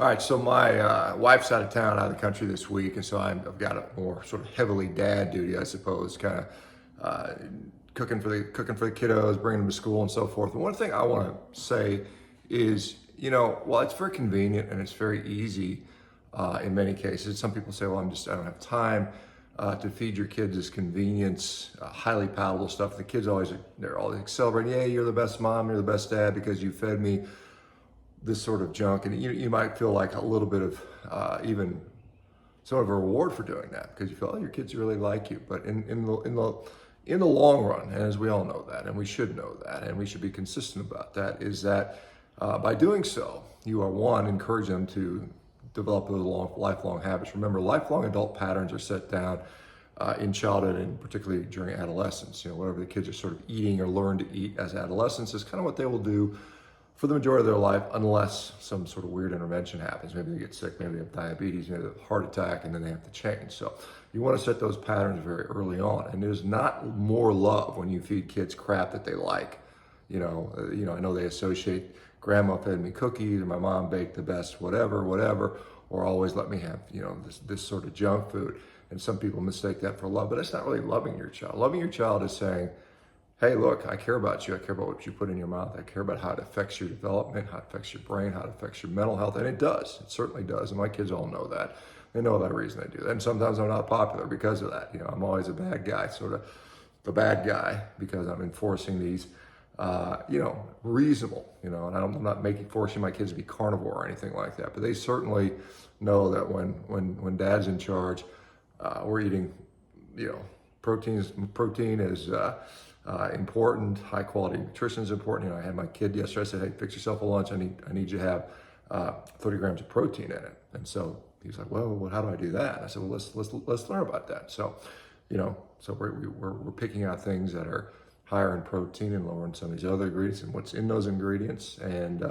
All right, so my wife's out of town, out of the country this week, and so I've got a more sort of heavily dad duty, I suppose, kind of cooking for the kiddos, bringing them to school, and so forth. And one thing I want to say is, while it's very convenient and it's very easy in many cases, some people say, "Well, I don't have time to feed your kids this convenience, highly palatable stuff." The kids they're always celebrating, "Yeah, you're the best mom, you're the best dad because you fed me this sort of junk," and you might feel like a little bit of even sort of a reward for doing that because you feel, oh, your kids really like you. But in the long run, and as we all know that, and we should know that, and we should be consistent about that, is that by doing so, you are one encouraging them to develop those lifelong habits. Remember, lifelong adult patterns are set down in childhood and particularly during adolescence. Whatever the kids are sort of eating or learn to eat as adolescents is kind of what they will do for the majority of their life, unless some sort of weird intervention happens. Maybe they get sick, maybe they have diabetes, maybe they have a heart attack, and then they have to change. So you want to set those patterns very early on. And there's not more love when you feed kids crap that they like. I know they associate grandma fed me cookies or my mom baked the best whatever, or always let me have, this sort of junk food. And some people mistake that for love, but it's not really loving your child. Loving your child is saying, hey, look, I care about you. I care about what you put in your mouth. I care about how it affects your development, how it affects your brain, how it affects your mental health. And it does. It certainly does. And my kids all know that. They know that reason I do that. And sometimes I'm not popular because of that. I'm always a bad guy, sort of the bad guy, because I'm enforcing these, reasonable, and I'm not forcing my kids to be carnivore or anything like that. But they certainly know that when dad's in charge, we're eating, protein is important. High quality nutrition is important. I had my kid yesterday. I said, "Hey, fix yourself a lunch. I need you to have 30 grams of protein in it." And so he's like, "Well, how do I do that?" And I said, "Well, let's learn about that." So, so we're picking out things that are higher in protein and lower in some of these other ingredients and what's in those ingredients. And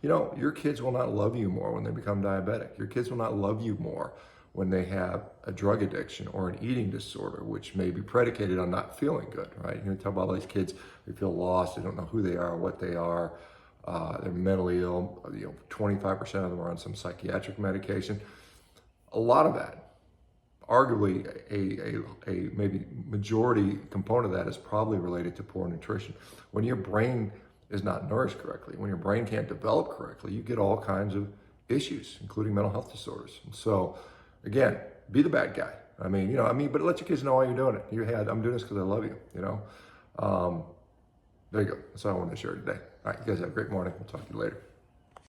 your kids will not love you more when they become diabetic. Your kids will not love you more when they have a drug addiction or an eating disorder, which may be predicated on not feeling good, right? You talk about all these kids, they feel lost, they don't know who they are, what they are, they're mentally ill, 25% of them are on some psychiatric medication. A lot of that, arguably a maybe majority component of that is probably related to poor nutrition. When your brain is not nourished correctly, when your brain can't develop correctly, you get all kinds of issues, including mental health disorders. And so, again, be the bad guy. But let your kids know why you're doing it. I'm doing this because I love you, There you go. That's all I wanted to share today. All right, you guys have a great morning. We'll talk to you later.